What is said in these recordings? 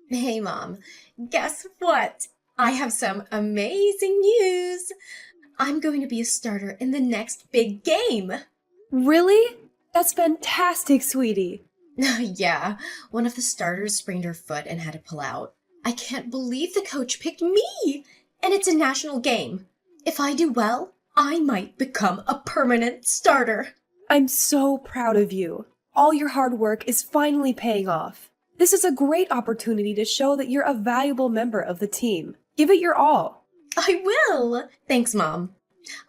Hey, Mom. Guess what? I have some amazing news. I'm going to be a starter in the next big game. Really? That's fantastic, sweetie. Yeah, one of the starters sprained her foot and had to pull out. I can't believe the coach picked me! And it's a national game. If I do well, I might become a permanent starter. I'm so proud of you. All your hard work is finally paying off. This is a great opportunity to show that you're a valuable member of the team. Give it your all. I will! Thanks, Mom.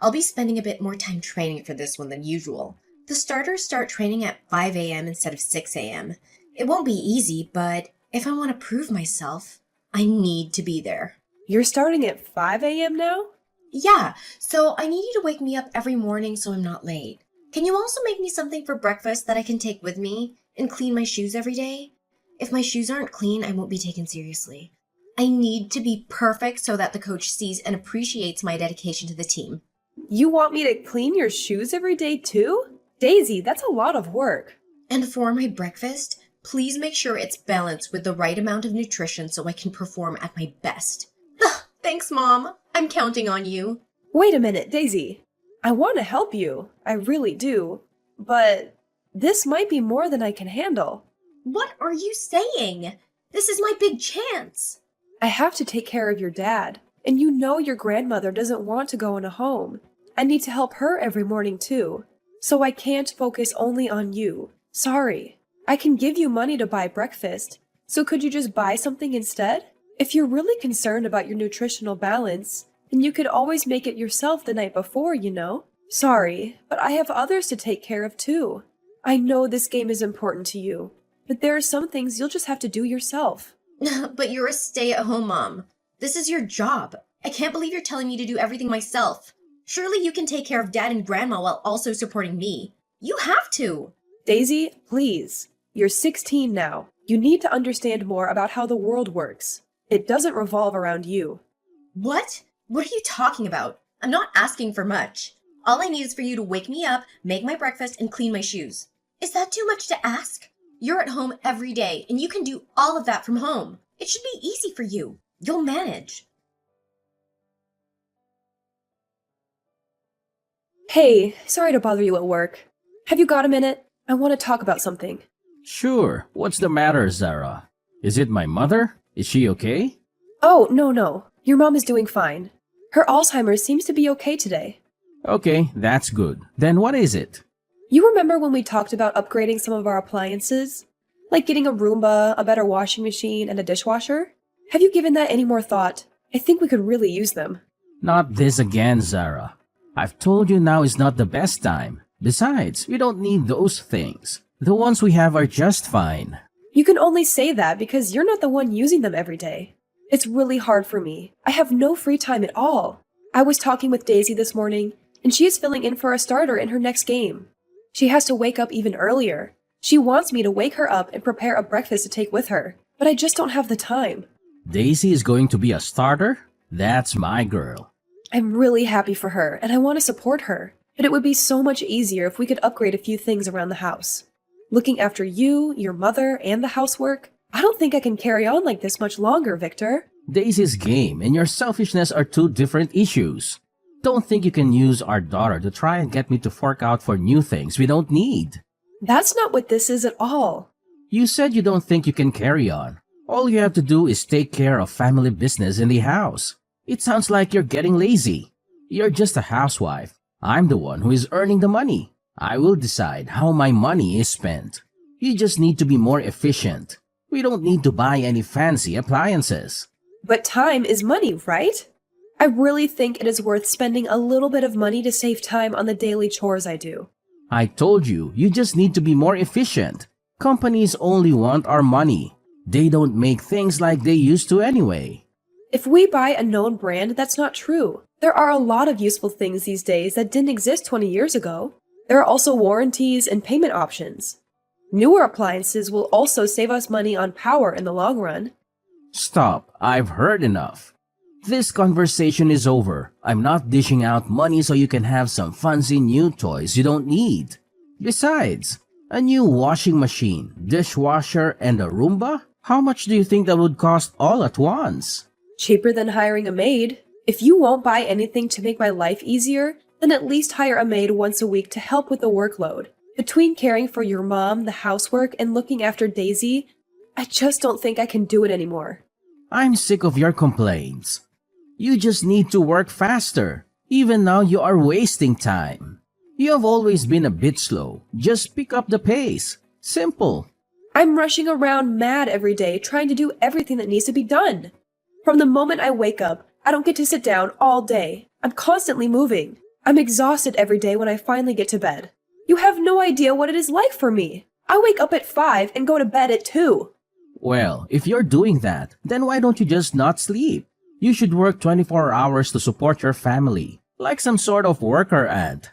I'll be spending a bit more time training for this one than usual. The starters start training at 5 a.m. instead of 6 a.m. It won't be easy, but if I want to prove myself, I need to be there. You're starting at 5 a.m. now? Yeah, so I need you to wake me up every morning so I'm not late. Can you also make me something for breakfast that I can take with me and clean my shoes every day? If my shoes aren't clean, I won't be taken seriously. I need to be perfect so that the coach sees and appreciates my dedication to the team. You want me to clean your shoes every day too? Daisy, that's a lot of work. And for my breakfast, please make sure it's balanced with the right amount of nutrition so I can perform at my best. Thanks, Mom. I'm counting on you. Wait a minute, Daisy. I want to help you. I really do. But this might be more than I can handle. What are you saying? This is my big chance. I have to take care of your dad, and you know your grandmother doesn't want to go in a home. I need to help her every morning too, so I can't focus only on you. Sorry. I can give you money to buy breakfast, so could you just buy something instead? If you're really concerned about your nutritional balance, then you could always make it yourself the night before, you know? Sorry, but I have others to take care of too. I know this game is important to you, but there are some things you'll just have to do yourself. But you're a stay-at-home mom. This is your job. I can't believe you're telling me to do everything myself. Surely you can take care of Dad and Grandma while also supporting me. You have to. Daisy, please. You're 16 now. You need to understand more about how the world works. It doesn't revolve around you. What? What are you talking about? I'm not asking for much. All I need is for you to wake me up, make my breakfast, and clean my shoes. Is that too much to ask? You're at home every day, and you can do all of that from home. It should be easy for you. You'll manage. Hey, sorry to bother you at work. Have you got a minute? I want to talk about something. Sure. What's the matter, Zara? Is it my mother? Is she okay? Oh, no. Your mom is doing fine. Her Alzheimer's seems to be okay today. Okay, that's good. Then what is it? You remember when we talked about upgrading some of our appliances? Like getting a Roomba, a better washing machine, and a dishwasher? Have you given that any more thought? I think we could really use them. Not this again, Zara. I've told you now is not the best time. Besides, we don't need those things. The ones we have are just fine. You can only say that because you're not the one using them every day. It's really hard for me. I have no free time at all. I was talking with Daisy this morning, and she is filling in for a starter in her next game. She has to wake up even earlier. She wants me to wake her up and prepare a breakfast to take with her, but I just don't have the time. Daisy is going to be a starter? That's my girl. I'm really happy for her, and I want to support her, but it would be so much easier if we could upgrade a few things around the house. Looking after you, your mother, and the housework, I don't think I can carry on like this much longer, Victor. Daisy's game and your selfishness are two different issues. Don't think you can use our daughter to try and get me to fork out for new things we don't need. That's not what this is at all. You said you don't think you can carry on. All you have to do is take care of family business in the house. It sounds like you're getting lazy. You're just a housewife. I'm the one who is earning the money. I will decide how my money is spent. You just need to be more efficient. We don't need to buy any fancy appliances. But time is money, right? I really think it is worth spending a little bit of money to save time on the daily chores I do. I told you, you just need to be more efficient. Companies only want our money. They don't make things like they used to anyway. If we buy a known brand, that's not true. There are a lot of useful things these days that didn't exist 20 years ago. There are also warranties and payment options. Newer appliances will also save us money on power in the long run. Stop, I've heard enough. This conversation is over. I'm not dishing out money so you can have some fancy new toys you don't need. Besides, a new washing machine, dishwasher, and a Roomba? How much do you think that would cost all at once? Cheaper than hiring a maid. If you won't buy anything to make my life easier, then at least hire a maid once a week to help with the workload. Between caring for your mom, the housework, and looking after Daisy, I just don't think I can do it anymore. I'm sick of your complaints. You just need to work faster. Even now you are wasting time. You have always been a bit slow. Just pick up the pace. Simple. I'm rushing around mad every day trying to do everything that needs to be done. From the moment I wake up, I don't get to sit down all day. I'm constantly moving. I'm exhausted every day when I finally get to bed. You have no idea what it is like for me. I wake up at 5 and go to bed at 2. Well, if you're doing that, then why don't you just not sleep? You should work 24 hours to support your family, like some sort of worker ant.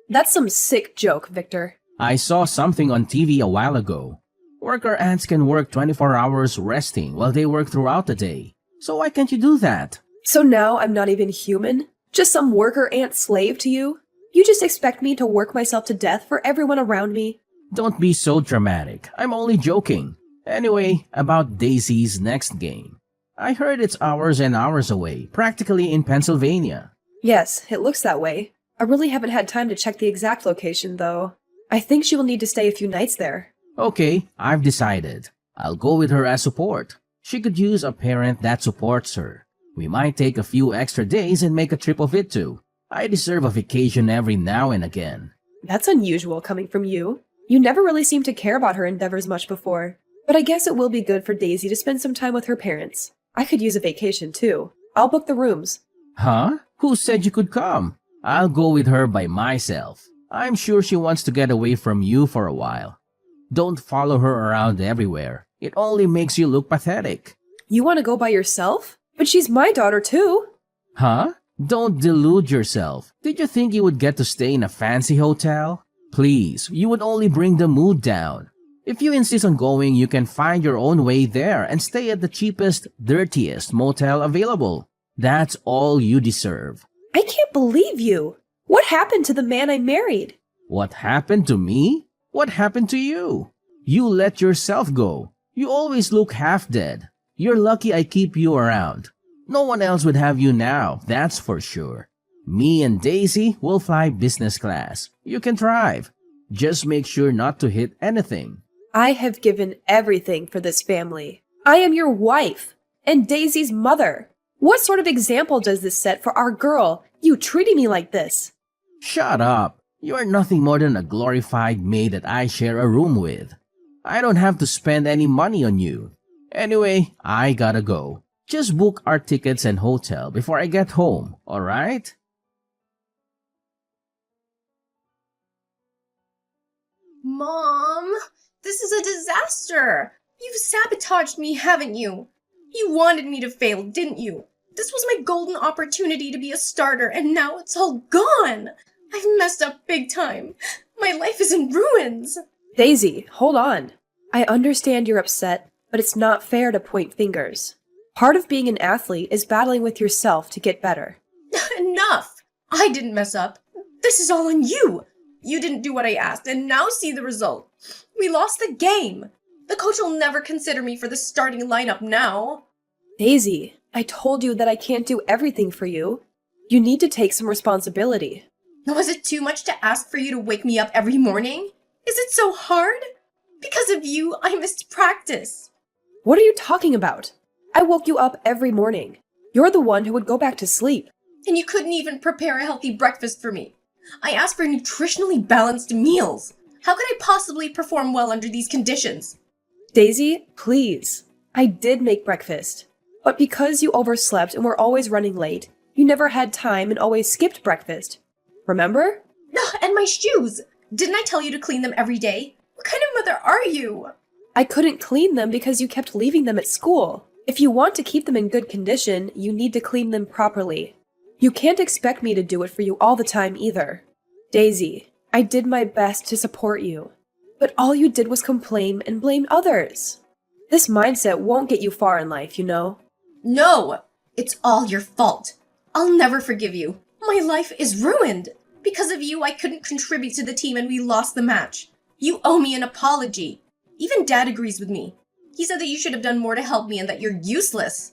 That's some sick joke, Victor. I saw something on TV a while ago. Worker ants can work 24 hours resting while they work throughout the day. So why can't you do that? So now I'm not even human? Just some worker ant slave to you? You just expect me to work myself to death for everyone around me? Don't be so dramatic. I'm only joking. Anyway, about Daisy's next game. I heard it's hours and hours away, practically in Pennsylvania. Yes, it looks that way. I really haven't had time to check the exact location, though. I think she will need to stay a few nights there. Okay, I've decided. I'll go with her as support. She could use a parent that supports her. We might take a few extra days and make a trip of it too. I deserve a vacation every now and again. That's unusual coming from you. You never really seemed to care about her endeavors much before. But I guess it will be good for Daisy to spend some time with her parents. I could use a vacation too. I'll book the rooms. Huh? Who said you could come? I'll go with her by myself. I'm sure she wants to get away from you for a while. Don't follow her around everywhere. It only makes you look pathetic. You want to go by yourself? But she's my daughter too. Huh? Don't delude yourself. Did you think you would get to stay in a fancy hotel? Please, you would only bring the mood down. If you insist on going, you can find your own way there and stay at the cheapest, dirtiest motel available. That's all you deserve. I can't believe you. What happened to the man I married? What happened to me? What happened to you? You let yourself go. You always look half dead. You're lucky I keep you around. No one else would have you now, that's for sure. Me and Daisy will fly business class. You can drive. Just make sure not to hit anything. I have given everything for this family. I am your wife and Daisy's mother. What sort of example does this set for our girl, you treating me like this? Shut up. You are nothing more than a glorified maid that I share a room with. I don't have to spend any money on you. Anyway, I gotta go. Just book our tickets and hotel before I get home, alright? Mom, this is a disaster. You've sabotaged me, haven't you? You wanted me to fail, didn't you? This was my golden opportunity to be a starter, and now it's all gone. I've messed up big time. My life is in ruins. Daisy, hold on. I understand you're upset, but it's not fair to point fingers. Part of being an athlete is battling with yourself to get better. Enough! I didn't mess up. This is all on you. You didn't do what I asked, and now see the result. We lost the game. The coach will never consider me for the starting lineup now. Daisy, I told you that I can't do everything for you. You need to take some responsibility. Was it too much to ask for you to wake me up every morning? Is it so hard? Because of you, I missed practice. What are you talking about? I woke you up every morning. You're the one who would go back to sleep. And you couldn't even prepare a healthy breakfast for me. I asked for nutritionally balanced meals. How could I possibly perform well under these conditions? Daisy, please. I did make breakfast. But because you overslept and were always running late, you never had time and always skipped breakfast. Remember? And my shoes! Didn't I tell you to clean them every day? What kind of mother are you? I couldn't clean them because you kept leaving them at school. If you want to keep them in good condition, you need to clean them properly. You can't expect me to do it for you all the time either. Daisy, I did my best to support you. But all you did was complain and blame others. This mindset won't get you far in life, you know? No! It's all your fault. I'll never forgive you. My life is ruined. Because of you, I couldn't contribute to the team and we lost the match. You owe me an apology. Even Dad agrees with me. He said that you should have done more to help me and that you're useless.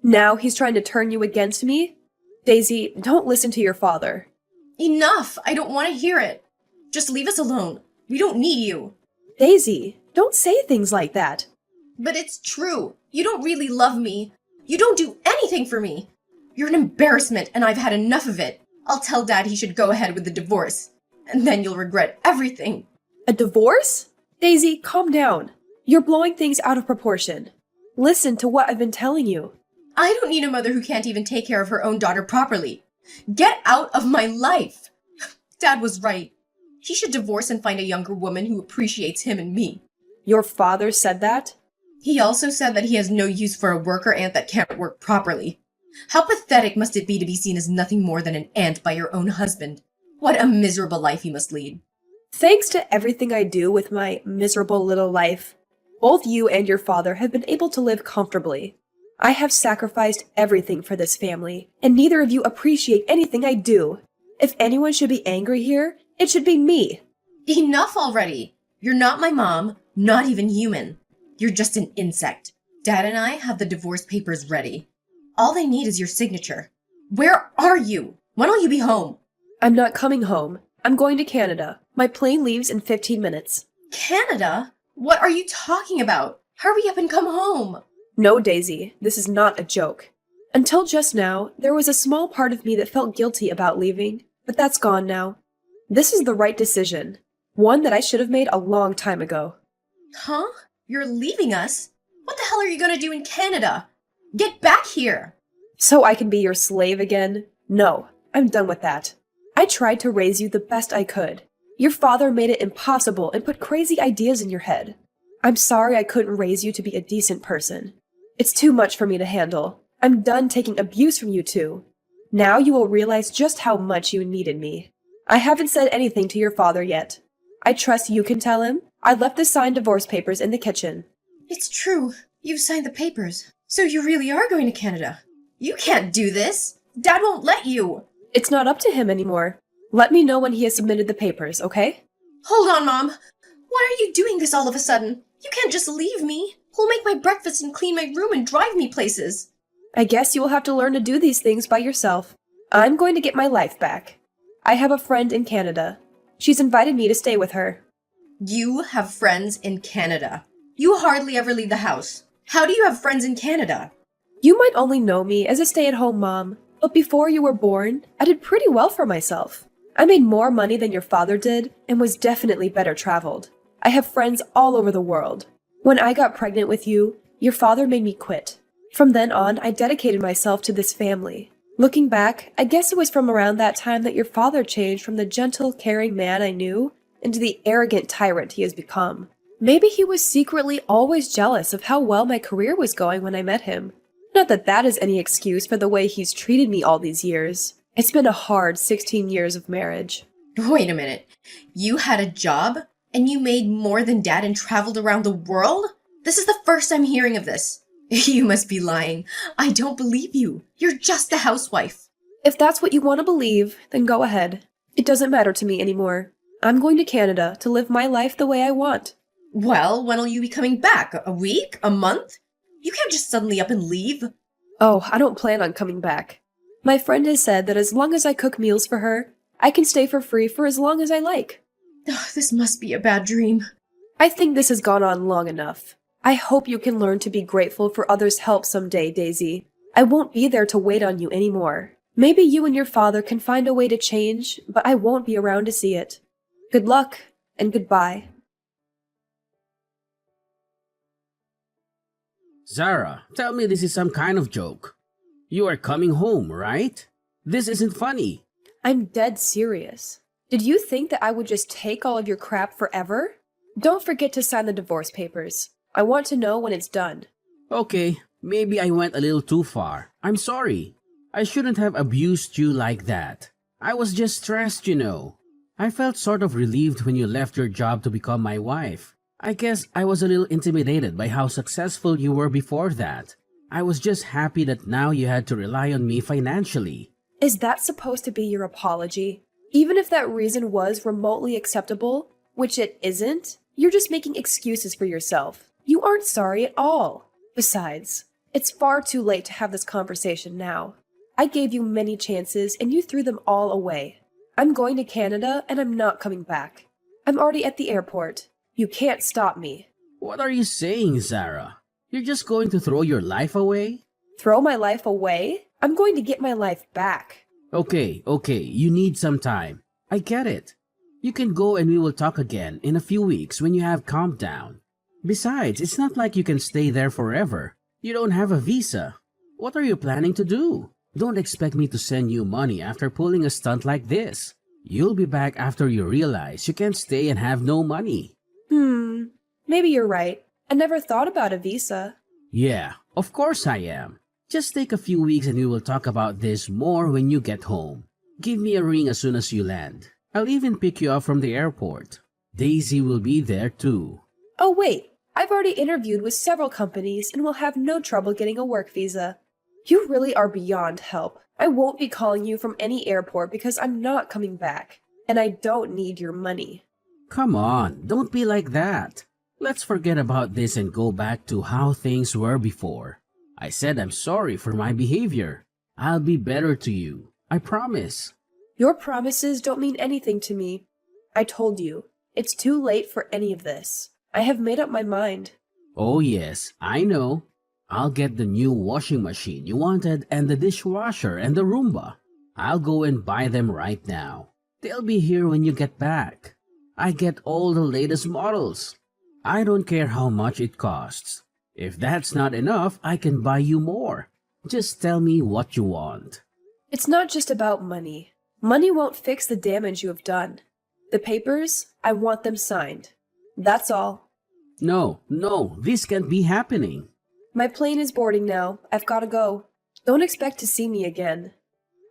Now he's trying to turn you against me? Daisy, don't listen to your father. Enough! I don't want to hear it. Just leave us alone. We don't need you. Daisy, don't say things like that. But it's true. You don't really love me. You don't do anything for me. You're an embarrassment, and I've had enough of it. I'll tell Dad he should go ahead with the divorce. And then you'll regret everything. A divorce? Daisy, calm down. You're blowing things out of proportion. Listen to what I've been telling you. I don't need a mother who can't even take care of her own daughter properly. Get out of my life! Dad was right. He should divorce and find a younger woman who appreciates him and me. Your father said that? He also said that he has no use for a worker ant that can't work properly. How pathetic must it be to be seen as nothing more than an ant by your own husband? What a miserable life he must lead. Thanks to everything I do with my miserable little life, both you and your father have been able to live comfortably. I have sacrificed everything for this family, and neither of you appreciate anything I do. If anyone should be angry here, it should be me. Enough already! You're not my mom, not even human. You're just an insect. Dad and I have the divorce papers ready. All they need is your signature. Where are you? When will you be home? I'm not coming home. I'm going to Canada. My plane leaves in 15 minutes. Canada? What are you talking about? Hurry up and come home! No, Daisy, this is not a joke. Until just now, there was a small part of me that felt guilty about leaving, but that's gone now. This is the right decision. One that I should have made a long time ago. Huh? You're leaving us? What the hell are you gonna do in Canada? Get back here! So I can be your slave again? No, I'm done with that. I tried to raise you the best I could. Your father made it impossible and put crazy ideas in your head. I'm sorry I couldn't raise you to be a decent person. It's too much for me to handle. I'm done taking abuse from you two. Now you will realize just how much you needed me. I haven't said anything to your father yet. I trust you can tell him. I left the signed divorce papers in the kitchen. It's true. You've signed the papers. So you really are going to Canada. You can't do this. Dad won't let you. It's not up to him anymore. Let me know when he has submitted the papers, okay? Hold on, Mom. Why are you doing this all of a sudden? You can't just leave me. Who'll make my breakfast and clean my room and drive me places? I guess you will have to learn to do these things by yourself. I'm going to get my life back. I have a friend in Canada. She's invited me to stay with her. You have friends in Canada. You hardly ever leave the house. How do you have friends in Canada? You might only know me as a stay-at-home mom, but before you were born, I did pretty well for myself. I made more money than your father did and was definitely better traveled. I have friends all over the world. When I got pregnant with you, your father made me quit. From then on, I dedicated myself to this family. Looking back, I guess it was from around that time that your father changed from the gentle, caring man I knew into the arrogant tyrant he has become. Maybe he was secretly always jealous of how well my career was going when I met him. Not that that is any excuse for the way he's treated me all these years. It's been a hard 16 years of marriage. Wait a minute. You had a job? And you made more than Dad and traveled around the world? This is the first I'm hearing of this. You must be lying. I don't believe you. You're just a housewife. If that's what you want to believe, then go ahead. It doesn't matter to me anymore. I'm going to Canada to live my life the way I want. Well, when will you be coming back? A week? A month? You can't just suddenly up and leave. Oh, I don't plan on coming back. My friend has said that as long as I cook meals for her, I can stay for free for as long as I like. This must be a bad dream. I think this has gone on long enough. I hope you can learn to be grateful for others' help someday, Daisy. I won't be there to wait on you anymore. Maybe you and your father can find a way to change, but I won't be around to see it. Good luck, and goodbye. Zara, tell me this is some kind of joke. You are coming home, right? This isn't funny. I'm dead serious. Did you think that I would just take all of your crap forever? Don't forget to sign the divorce papers. I want to know when it's done. Okay, maybe I went a little too far. I'm sorry. I shouldn't have abused you like that. I was just stressed, you know. I felt sort of relieved when you left your job to become my wife. I guess I was a little intimidated by how successful you were before that. I was just happy that now you had to rely on me financially. Is that supposed to be your apology? Even if that reason was remotely acceptable, which it isn't, you're just making excuses for yourself. You aren't sorry at all. Besides, it's far too late to have this conversation now. I gave you many chances and you threw them all away. I'm going to Canada and I'm not coming back. I'm already at the airport. You can't stop me. What are you saying, Sarah? You're just going to throw your life away? Throw my life away? I'm going to get my life back. Okay, you need some time. I get it. You can go and we will talk again in a few weeks when you have calmed down. Besides, it's not like you can stay there forever. You don't have a visa. What are you planning to do? Don't expect me to send you money after pulling a stunt like this. You'll be back after you realize you can't stay and have no money. Maybe you're right. I never thought about a visa. Yeah, of course I am. Just take a few weeks and we will talk about this more when you get home. Give me a ring as soon as you land. I'll even pick you up from the airport. Daisy will be there too. Oh wait, I've already interviewed with several companies and will have no trouble getting a work visa. You really are beyond help. I won't be calling you from any airport because I'm not coming back. And I don't need your money. Come on, don't be like that. Let's forget about this and go back to how things were before. I said I'm sorry for my behavior. I'll be better to you. I promise. Your promises don't mean anything to me. I told you, it's too late for any of this. I have made up my mind. Oh yes, I know. I'll get the new washing machine you wanted and the dishwasher and the Roomba. I'll go and buy them right now. They'll be here when you get back. I get all the latest models. I don't care how much it costs. If that's not enough, I can buy you more. Just tell me what you want. It's not just about money. Money won't fix the damage you have done. The papers, I want them signed. That's all. No, this can't be happening. My plane is boarding now. I've got to go. Don't expect to see me again.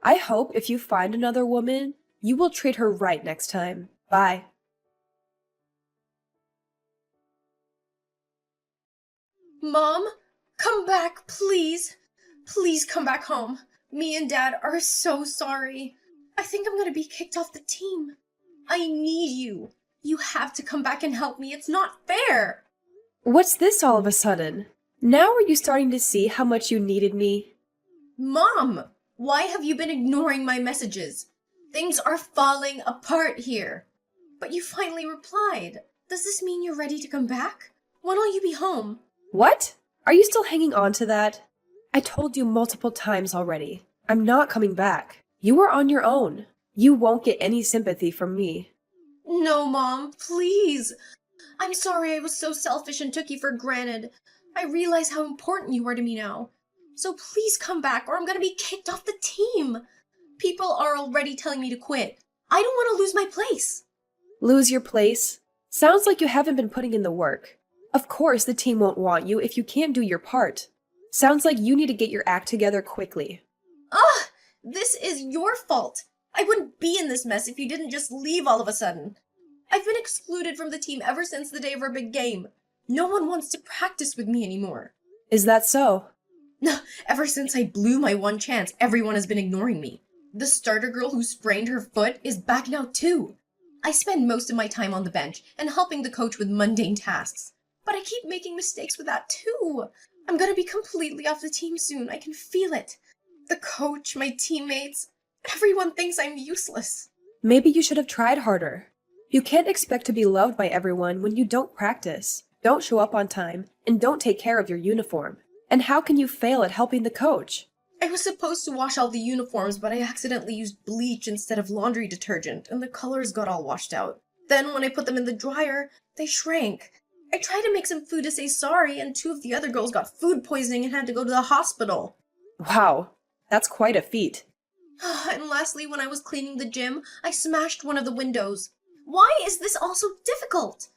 I hope if you find another woman, you will treat her right next time. Bye. Mom, come back, please. Please come back home. Me and Dad are so sorry. I think I'm gonna be kicked off the team. I need you. You have to come back and help me. It's not fair. What's this all of a sudden? Now are you starting to see how much you needed me? Mom, why have you been ignoring my messages? Things are falling apart here. But you finally replied. Does this mean you're ready to come back? When will you be home? What? Are you still hanging on to that? I told you multiple times already. I'm not coming back. You are on your own. You won't get any sympathy from me. No, Mom, please. I'm sorry I was so selfish and took you for granted. I realize how important you are to me now. So please come back or I'm gonna be kicked off the team. People are already telling me to quit. I don't want to lose my place. Lose your place? Sounds like you haven't been putting in the work. Of course the team won't want you if you can't do your part. Sounds like you need to get your act together quickly. Ugh! This is your fault. I wouldn't be in this mess if you didn't just leave all of a sudden. I've been excluded from the team ever since the day of our big game. No one wants to practice with me anymore. Is that so? Ever since I blew my one chance, everyone has been ignoring me. The starter girl who sprained her foot is back now too. I spend most of my time on the bench and helping the coach with mundane tasks. But I keep making mistakes with that too. I'm gonna be completely off the team soon. I can feel it. The coach, my teammates, everyone thinks I'm useless. Maybe you should have tried harder. You can't expect to be loved by everyone when you don't practice, don't show up on time, and don't take care of your uniform. And how can you fail at helping the coach? I was supposed to wash all the uniforms, but I accidentally used bleach instead of laundry detergent, and the colors got all washed out. Then when I put them in the dryer, they shrank. I tried to make some food to say sorry, and 2 of the other girls got food poisoning and had to go to the hospital. Wow, that's quite a feat. And lastly, when I was cleaning the gym, I smashed one of the windows. Why is this all so difficult?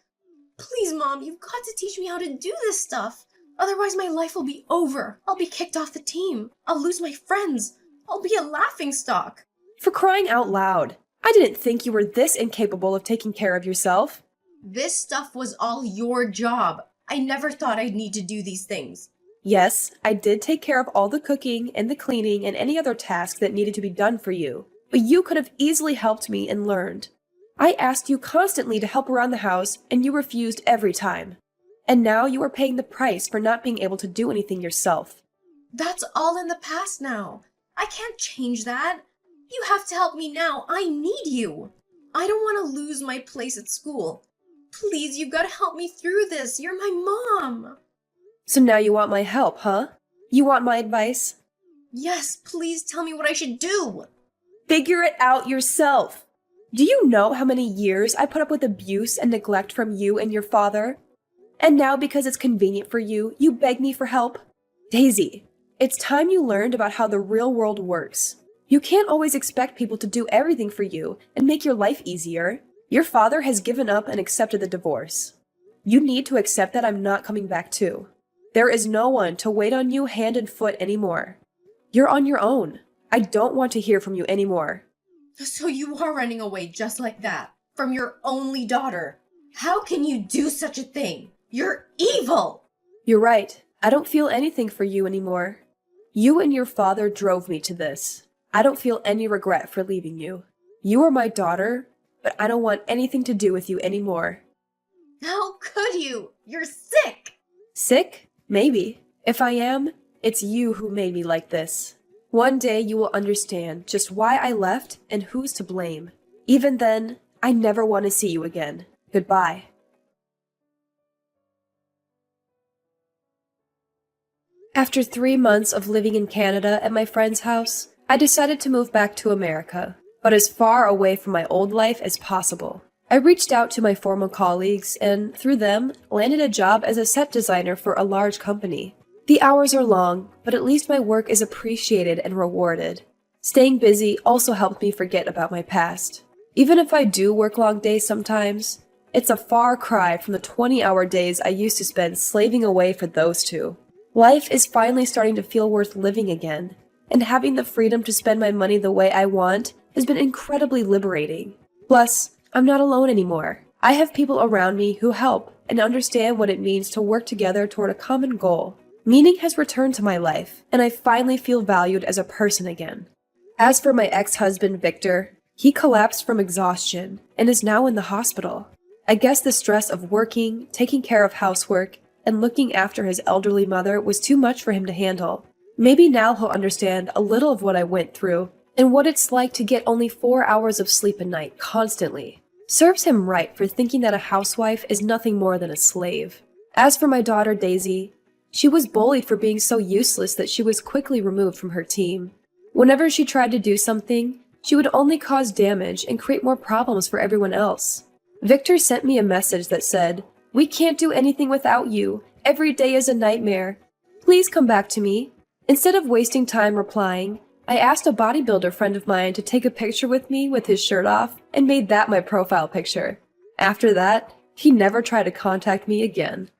Please, Mom, you've got to teach me how to do this stuff. Otherwise, my life will be over. I'll be kicked off the team. I'll lose my friends. I'll be a laughingstock. For crying out loud, I didn't think you were this incapable of taking care of yourself. This stuff was all your job. I never thought I'd need to do these things. Yes, I did take care of all the cooking and the cleaning and any other tasks that needed to be done for you. But you could have easily helped me and learned. I asked you constantly to help around the house, and you refused every time. And now you are paying the price for not being able to do anything yourself. That's all in the past now. I can't change that. You have to help me now. I need you. I don't want to lose my place at school. Please, you've got to help me through this. You're my mom. So now you want my help, huh? You want my advice? Yes, please tell me what I should do. Figure it out yourself. Do you know how many years I put up with abuse and neglect from you and your father? And now because it's convenient for you, you beg me for help? Daisy, it's time you learned about how the real world works. You can't always expect people to do everything for you and make your life easier. Your father has given up and accepted the divorce. You need to accept that I'm not coming back too. There is no one to wait on you hand and foot anymore. You're on your own. I don't want to hear from you anymore. So you are running away just like that, from your only daughter. How can you do such a thing? You're evil! You're right. I don't feel anything for you anymore. You and your father drove me to this. I don't feel any regret for leaving you. You are my daughter, but I don't want anything to do with you anymore. How could you? You're sick! Sick? Maybe. If I am, it's you who made me like this. One day you will understand just why I left and who's to blame. Even then, I never want to see you again. Goodbye. After 3 months of living in Canada at my friend's house, I decided to move back to America, but as far away from my old life as possible. I reached out to my former colleagues and, through them, landed a job as a set designer for a large company. The hours are long, but at least my work is appreciated and rewarded. Staying busy also helped me forget about my past. Even if I do work long days sometimes, it's a far cry from the 20-hour days I used to spend slaving away for those two. Life is finally starting to feel worth living again, and having the freedom to spend my money the way I want has been incredibly liberating. Plus, I'm not alone anymore. I have people around me who help and understand what it means to work together toward a common goal. Meaning has returned to my life, and I finally feel valued as a person again. As for my ex-husband, Victor, he collapsed from exhaustion and is now in the hospital. I guess the stress of working, taking care of housework, and looking after his elderly mother was too much for him to handle. Maybe now he'll understand a little of what I went through, and what it's like to get only 4 hours of sleep a night constantly. Serves him right for thinking that a housewife is nothing more than a slave. As for my daughter, Daisy, she was bullied for being so useless that she was quickly removed from her team. Whenever she tried to do something, she would only cause damage and create more problems for everyone else. Victor sent me a message that said, "We can't do anything without you. Every day is a nightmare. Please come back to me." Instead of wasting time replying, I asked a bodybuilder friend of mine to take a picture with me with his shirt off and made that my profile picture. After that, he never tried to contact me again.